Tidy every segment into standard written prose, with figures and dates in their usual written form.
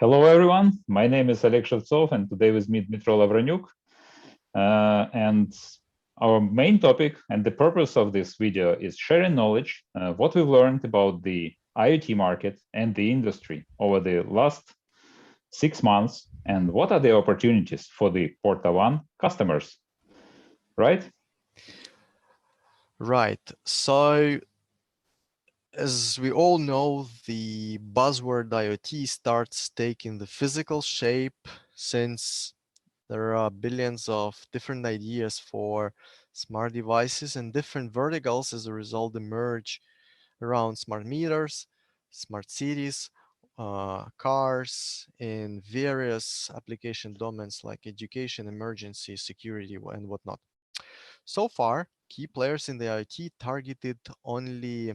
Hello, everyone. My name is Oleg Shevtsov, and today with me Dmitry Lavranyuk. And our main topic and the purpose of this video is sharing knowledge, what we've learned about the IoT market and the industry over the last 6 months, and what are the opportunities for the PortaOne customers, right? Right. So, as we all know, the buzzword IoT starts taking the physical shape since there are billions of different ideas for smart devices, and different verticals as a result emerge around smart meters, smart cities, cars, in various application domains like education, emergency, security, and whatnot. So far, key players in the IoT targeted only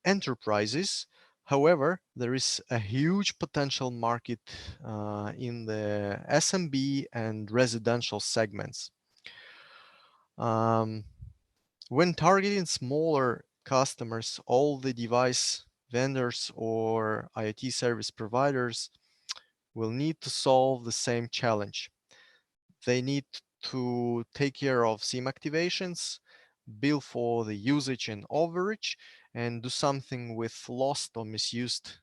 enterprises. However, there is a huge potential market in the SMB and residential segments. Um, when targeting smaller customers, all the device vendors or IoT service providers will need to solve the same challenge. They need to take care of SIM activations, bill for the usage and overage, and do something with lost or misused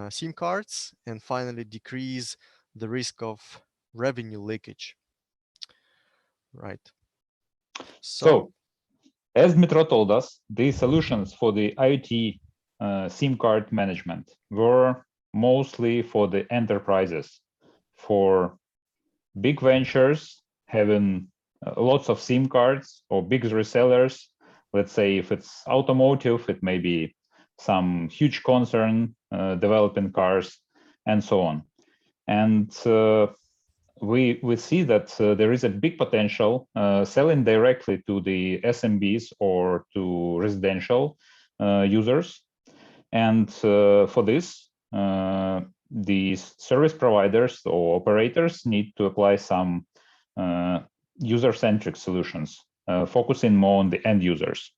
SIM cards, and finally decrease the risk of revenue leakage. Right. So, as Dmitry told us, the solutions for the IoT SIM card management were mostly for the enterprises, for big ventures having lots of SIM cards or big resellers. Let's say if it's automotive, it may be some huge concern developing cars and so on. And we see that there is a big potential selling directly to the SMBs or to residential users. And for this, these service providers or operators need to apply some user-centric solutions, focusing more on the end users.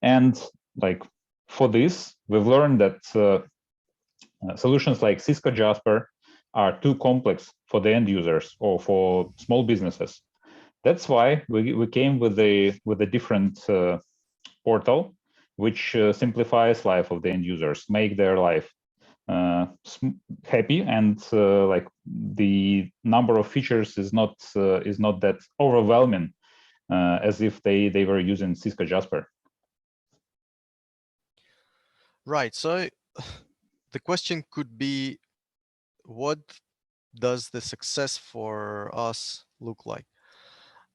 And like for this, we've learned that solutions like Cisco Jasper are too complex for the end users or for small businesses. That's why we came with a different portal, which simplifies life of the end users, make their life happy, and like the number of features is not that overwhelming as if they were using Cisco Jasper. Right. So the question could be, what does the success for us look like?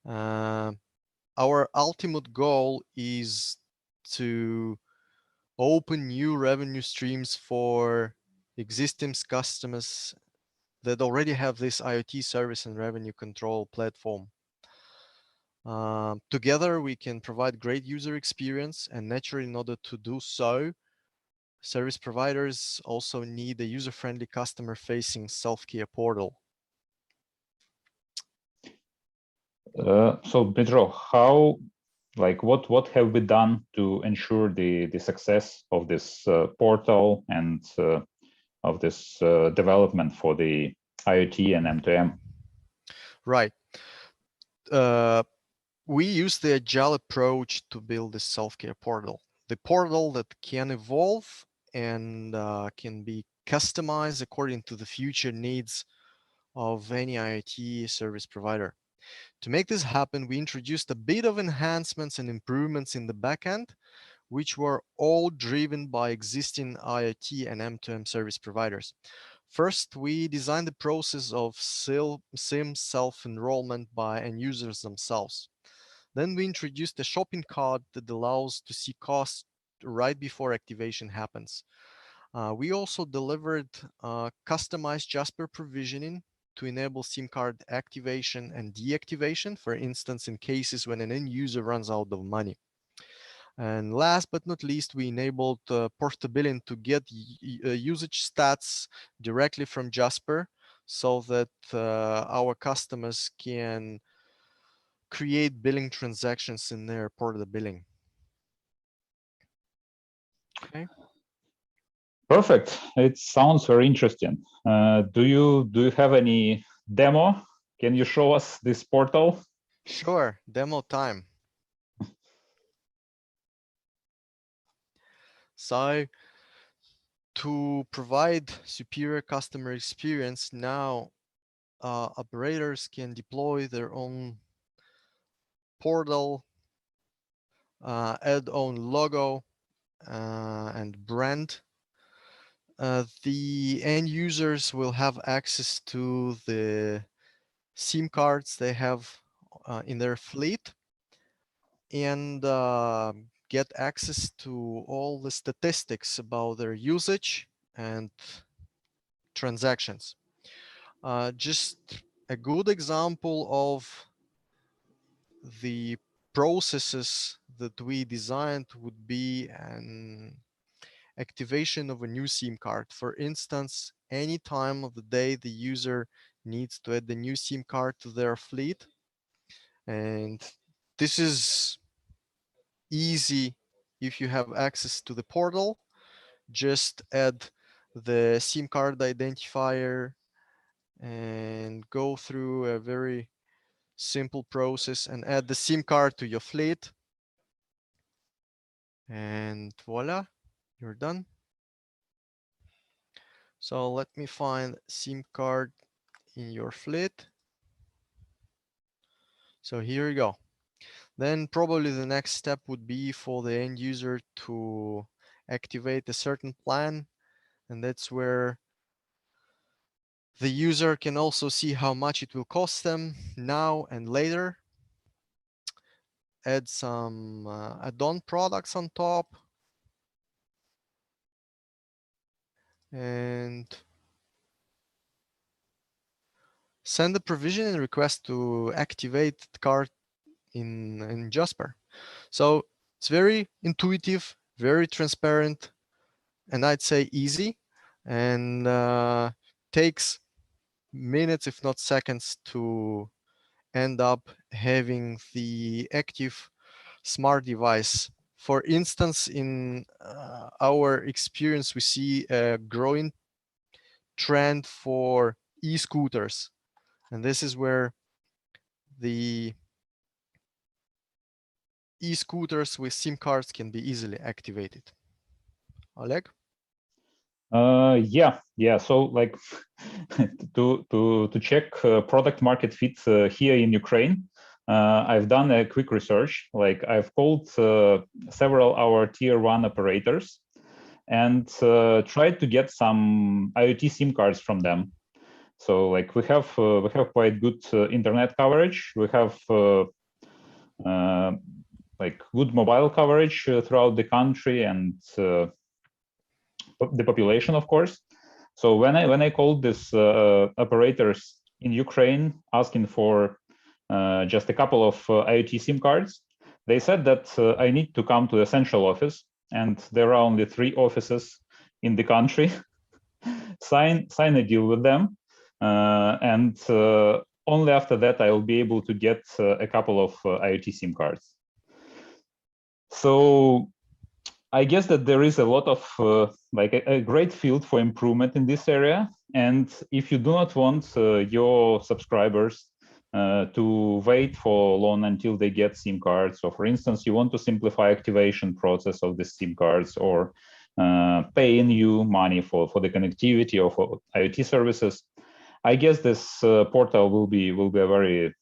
Our ultimate goal is to open new revenue streams for existing customers that already have this IoT service and revenue control platform. Together, we can provide great user experience, and naturally, in order to do so, service providers also need a user-friendly customer-facing self-care portal. So Pedro, how, like what have we done to ensure the success of this portal and of this development for the IoT and M2M? Right. We use the agile approach to build this self-care portal. The portal that can evolve and can be customized according to the future needs of any IoT service provider. To make this happen, we introduced a bit of enhancements and improvements in the backend, which were all driven by existing IoT and M2M service providers. First, we designed the process of SIM self-enrollment by end users themselves. Then we introduced a shopping cart that allows to see costs right before activation happens. We also delivered customized Jasper provisioning to enable SIM card activation and deactivation, for instance, in cases when an end user runs out of money. And last but not least, we enabled portability to get usage stats directly from Jasper so that our customers can create billing transactions in their portal billing. Okay. Perfect. It sounds very interesting. Do you have any demo? Can you show us this portal? Sure, demo time. So to provide superior customer experience, now operators can deploy their own portal, add own logo and brand. The end users will have access to the SIM cards they have in their fleet and get access to all the statistics about their usage and transactions. Just a good example of the processes that we designed would be an activation of a new SIM card. For instance, any time of the day the user needs to add the new SIM card to their fleet. And this is easy if you have access to the portal. Just add the SIM card identifier and go through a very simple process and add the SIM card to your fleet. And voila, you're done. So let me find SIM card in your fleet. So here you go. Then probably the next step would be for the end user to activate a certain plan. And that's where the user can also see how much it will cost them now and later. Add some add-on products on top. And send a provision and request to activate the card in Jasper. So it's very intuitive, very transparent, and I'd say easy, and takes minutes, if not seconds, to end up having the active smart device. For instance, in our experience, we see a growing trend for e-scooters, and this is where the e-scooters with SIM cards can be easily activated. Oleg? Yeah. So like to check product market fit here in Ukraine, I've done a quick research. Like I've called several our tier one operators and tried to get some IoT SIM cards from them. So like we have quite good internet coverage. We have like good mobile coverage throughout the country and the population, of course. So when I called these operators in Ukraine asking for just a couple of IoT SIM cards, they said that I need to come to the central office, and there are only 3 offices in the country. sign a deal with them, and only after that I will be able to get a couple of IoT SIM cards. So I guess that there is a lot of like a great field for improvement in this area. And if you do not want your subscribers to wait for long until they get SIM cards, so for instance, you want to simplify activation process of the SIM cards or paying you money for the connectivity or for IoT services, I guess this portal will be very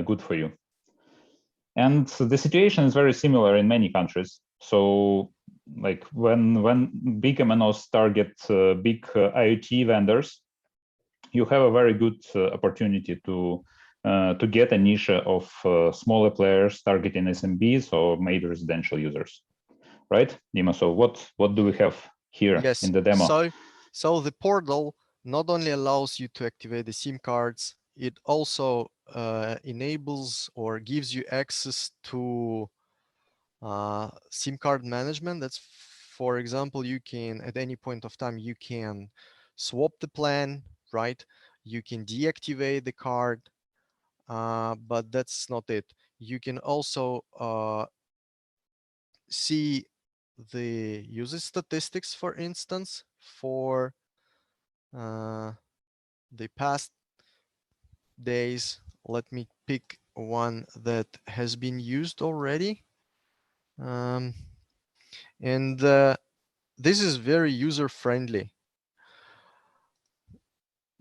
good for you. And the situation is very similar in many countries. So like when big MNOs target big IoT vendors, you have a very good opportunity to get a niche of smaller players targeting SMBs or maybe residential users, right, Dima? So what do we have here in the demo? So the portal not only allows you to activate the SIM cards, it also enables or gives you access to SIM card management. That's, for example, you can at any point of time you can swap the plan, right? You can deactivate the card, but that's not it. You can also see the usage statistics, for instance, for the past days. Let me pick one that has been used already. And this is very user friendly.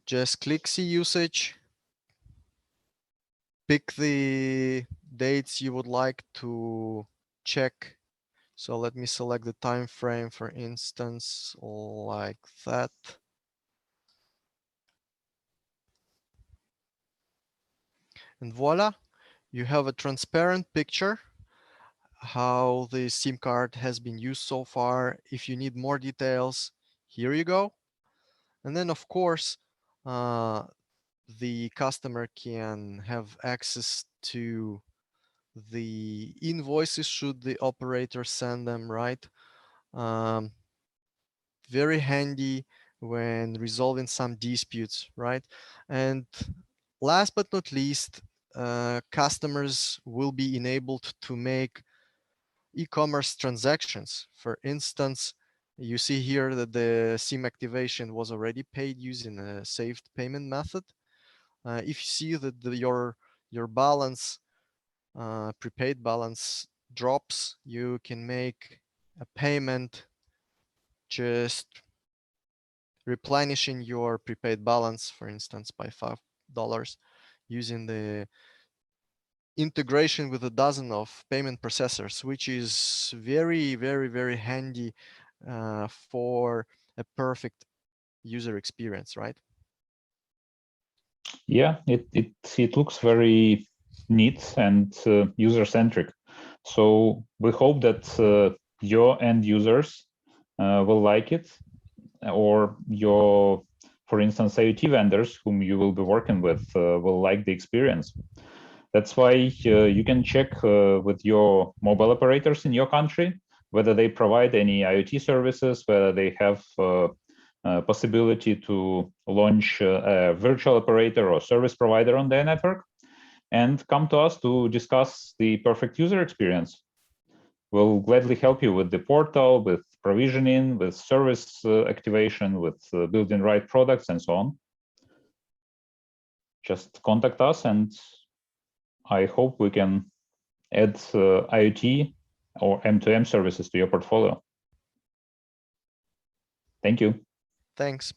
Just click see usage, pick the dates you would like to check. So let me select the time frame, for instance, like that. And voila, you have a transparent picture how the SIM card has been used so far. If you need more details, here you go. And then of course, the customer can have access to the invoices should the operator send them, right? Very handy when resolving some disputes, right? And last but not least, customers will be enabled to make e-commerce transactions. For instance, you see here that the SIM activation was already paid using a saved payment method. If you see that your balance, prepaid balance drops, you can make a payment just replenishing your prepaid balance, for instance, by $5 using the integration with a dozen of payment processors, which is very, very, very handy for a perfect user experience, right? Yeah, it looks very neat and user-centric. So we hope that your end users will like it, or your, for instance, IoT vendors whom you will be working with will like the experience. That's why you can check with your mobile operators in your country whether they provide any IoT services, whether they have possibility to launch a virtual operator or service provider on their network, and come to us to discuss the perfect user experience. We'll gladly help you with the portal, with provisioning, with service activation, with building right products, and so on. Just contact us, and I hope we can add IoT or M2M services to your portfolio. Thank you. Thanks.